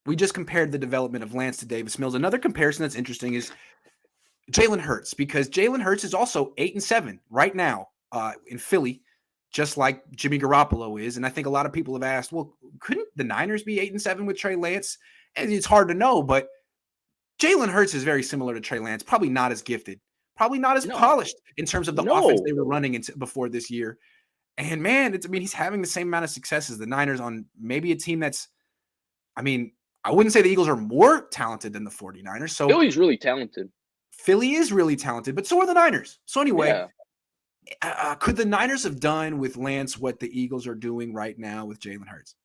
we just compared the development of Lance to Davis Mills. Another comparison that's interesting is Jalen Hurts, because Jalen Hurts is also 8-7 right now in Philly, just like Jimmy Garoppolo is. And I think a lot of people have asked, well, couldn't the Niners be 8-7 with Trey Lance? And it's hard to know, but Jalen Hurts is very similar to Trey Lance, probably not as gifted, probably not as polished in terms of the offense they were running before this year. And man, he's having the same amount of success as the Niners on maybe a team that's, I wouldn't say the Eagles are more talented than the 49ers. So Philly's really talented. Philly is really talented, but so are the Niners. So anyway, could the Niners have done with Lance what the Eagles are doing right now with Jalen Hurts?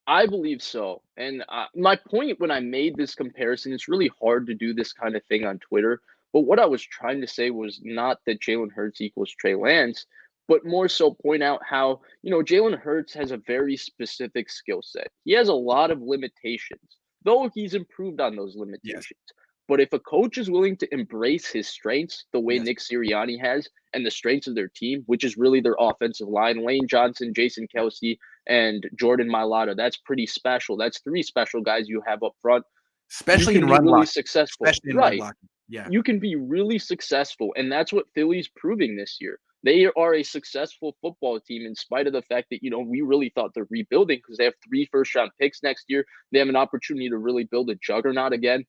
I believe so. And my point when I made this comparison, it's really hard to do this kind of thing on Twitter. But what I was trying to say was not that Jalen Hurts equals Trey Lance, but more so point out how, Jalen Hurts has a very specific skill set. He has a lot of limitations, though he's improved on those limitations. Yes. But if a coach is willing to embrace his strengths the way Nick Sirianni has and the strengths of their team, which is really their offensive line, Lane Johnson, Jason Kelce, and Jordan Mailata, that's pretty special. That's three special guys you have up front. Especially in run blocking. Successful. Especially in run blocking. Yeah. You can be really successful, and that's what Philly's proving this year. They are a successful football team in spite of the fact that, we really thought they're rebuilding because they have 3 first-round picks next year. They have an opportunity to really build a juggernaut again.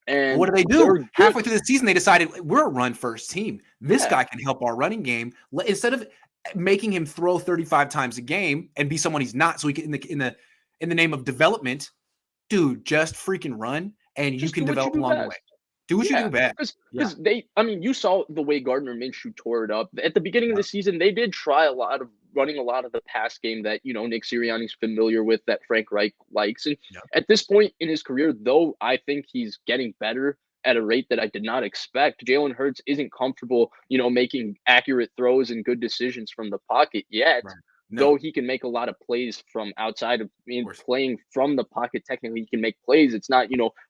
And what do they do? Halfway through the season, they decided we're a run-first team. This guy can help our running game. Instead of making him throw 35 times a game and be someone he's not, so he can in the name of development, dude, just freaking run, and you can develop along the way. Do what you do best. Because you saw the way Gardner Minshew tore it up. At the beginning of the season, they did try running a lot of the pass game that, Nick Sirianni's familiar with, that Frank Reich likes. And at this point in his career, though, I think he's getting better at a rate that I did not expect. Jalen Hurts isn't comfortable, making accurate throws and good decisions from the pocket yet. Right. Though he can make a lot of plays from outside of playing from the pocket. Technically, he can make plays. It's not,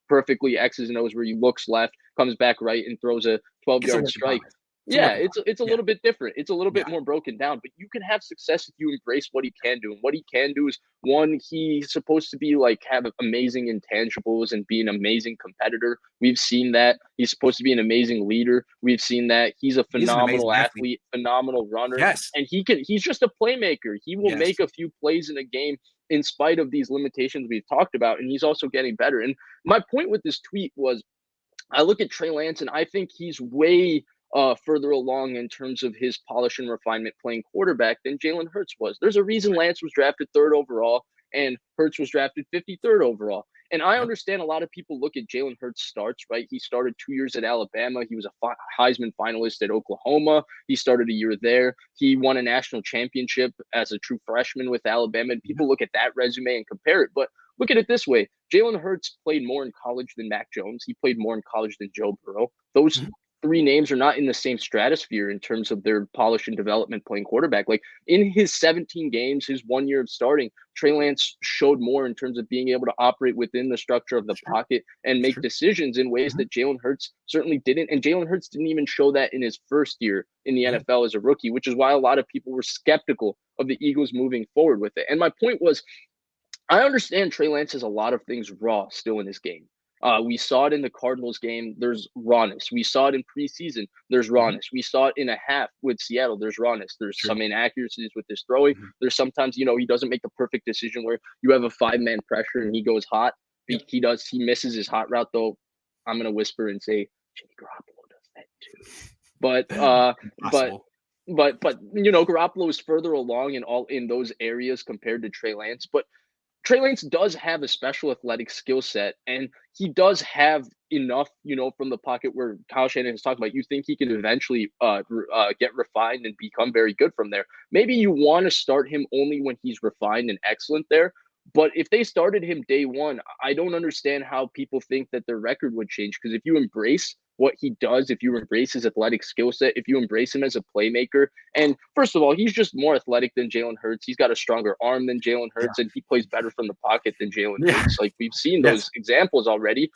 perfectly X's and O's where he looks left, comes back right, and throws a 12-yard strike. It's a little bit different. It's a little bit more broken down, but you can have success if you embrace what he can do. And what he can do is, one, he's supposed to be have amazing intangibles and be an amazing competitor. We've seen that. He's supposed to be an amazing leader. We've seen that. He's a phenomenal athlete, phenomenal runner. Yes. And he's just a playmaker. He will make a few plays in a game in spite of these limitations we've talked about. And he's also getting better. And my point with this tweet was, I look at Trey Lance and I think he's way further along in terms of his polish and refinement playing quarterback than Jalen Hurts was. There's a reason Lance was drafted 3rd overall and Hurts was drafted 53rd overall. And I understand a lot of people look at Jalen Hurts' starts, right? He started 2 years at Alabama. He was a Heisman finalist at Oklahoma. He started a year there. He won a national championship as a true freshman with Alabama. And people look at that resume and compare it. But look at it this way. Jalen Hurts played more in college than Mac Jones. He played more in college than Joe Burrow. Those 3 names are not in the same stratosphere in terms of their polish and development playing quarterback. In his 17 games, his 1 year of starting, Trey Lance showed more in terms of being able to operate within the structure of the pocket and make decisions in ways that Jalen Hurts certainly didn't. And Jalen Hurts didn't even show that in his first year in the NFL as a rookie, which is why a lot of people were skeptical of the Eagles moving forward with it. And my point was, I understand Trey Lance has a lot of things raw still in his game. We saw it in the Cardinals game. There's rawness. We saw it in preseason. There's rawness. We saw it in a half with Seattle. There's rawness. There's some inaccuracies with his throwing. There's sometimes, he doesn't make the perfect decision where you have a 5-man pressure and he goes hot. He misses his hot route, though. I'm going to whisper and say Jimmy Garoppolo does that too. But Garoppolo is further along in those areas compared to Trey Lance. But Trey Lance does have a special athletic skill set, and he does have enough, from the pocket where Kyle Shanahan has talked about. You think he can eventually get refined and become very good from there. Maybe you want to start him only when he's refined and excellent there. But if they started him day one, I don't understand how people think that their record would change. Because if you embrace what he does, if you embrace his athletic skill set, if you embrace him as a playmaker, and first of all, he's just more athletic than Jalen Hurts. He's got a stronger arm than Jalen Hurts, and he plays better from the pocket than Jalen Hurts. We've seen those examples already.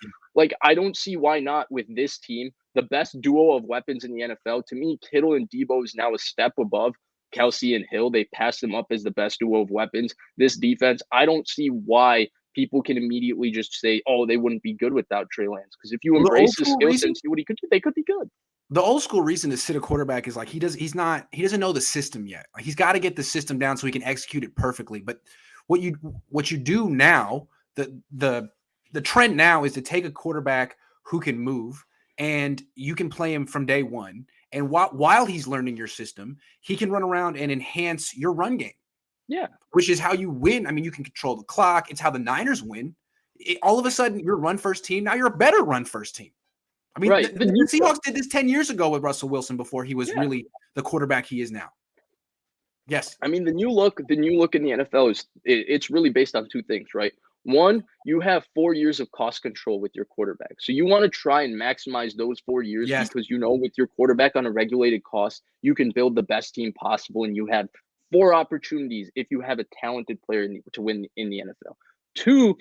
I don't see why not with this team. The best duo of weapons in the NFL, to me, Kittle and Debo is now a step above Kelsey and Hill. They pass them up as the best duo of weapons. This defense, I don't see why people can immediately just say, oh, they wouldn't be good without Trey Lance. Because if you Well, the old embrace his school skill set reason, and see what he could do, they could be good. the old school reason to sit a quarterback is like he doesn't know the system yet. Like he's got to get the system down so he can execute it perfectly. But what you do now, the trend now is to take a quarterback who can move and you can play him from day one. And while he's learning your system, he can run around and enhance your run game. Yeah. Which is how you win. I mean, you can control the clock. It's how the Niners win. All of a sudden, you're a run first team. Now you're a better run first team. I mean, right. the Seahawks did this 10 years ago with Russell Wilson before he was Yeah. really the quarterback he is now. Yes. I mean, the new look in the NFL it's really based on two things, right? One, you have 4 years of cost control with your quarterback. So you want to try and maximize those 4 years Yes. because you know with your quarterback on a regulated cost, you can build the best team possible and you have 4 opportunities if you have a talented player to win in the NFL. Two,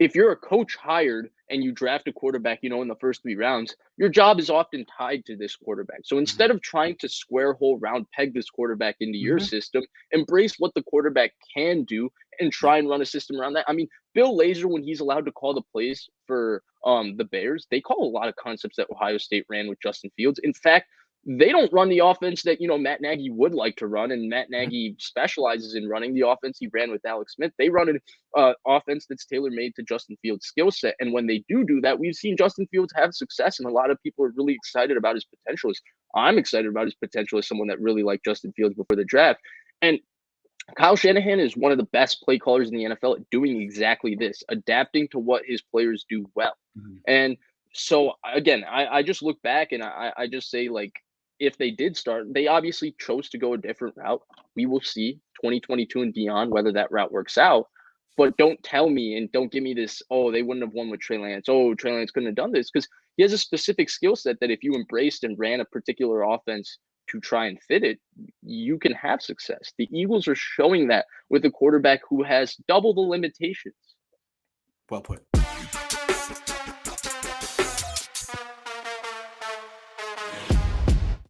if you're a coach hired and you draft a quarterback, in the first 3 rounds, your job is often tied to this quarterback. So instead of trying to square hole round peg this quarterback into your system, embrace what the quarterback can do and try and run a system around that. I mean, Bill Lazor, when he's allowed to call the plays for the Bears, they call a lot of concepts that Ohio State ran with Justin Fields. In fact, they don't run the offense that Matt Nagy would like to run, and Matt Nagy specializes in running the offense he ran with Alex Smith. They run an offense that's tailor-made to Justin Fields' skill set, and when they do that, we've seen Justin Fields have success, and a lot of people are really excited about his potential. I'm excited about his potential as someone that really liked Justin Fields before the draft, and Kyle Shanahan is one of the best play callers in the NFL at doing exactly this, adapting to what his players do well. And so, again, I just look back and I just say, like, if they did start, they obviously chose to go a different route. We will see 2022 and beyond whether that route works out. But don't tell me and don't give me this, oh, they wouldn't have won with Trey Lance. Oh, Trey Lance couldn't have done this because he has a specific skill set that if you embraced and ran a particular offense to try and fit it, you can have success. The Eagles are showing that with a quarterback who has double the limitations. Well put.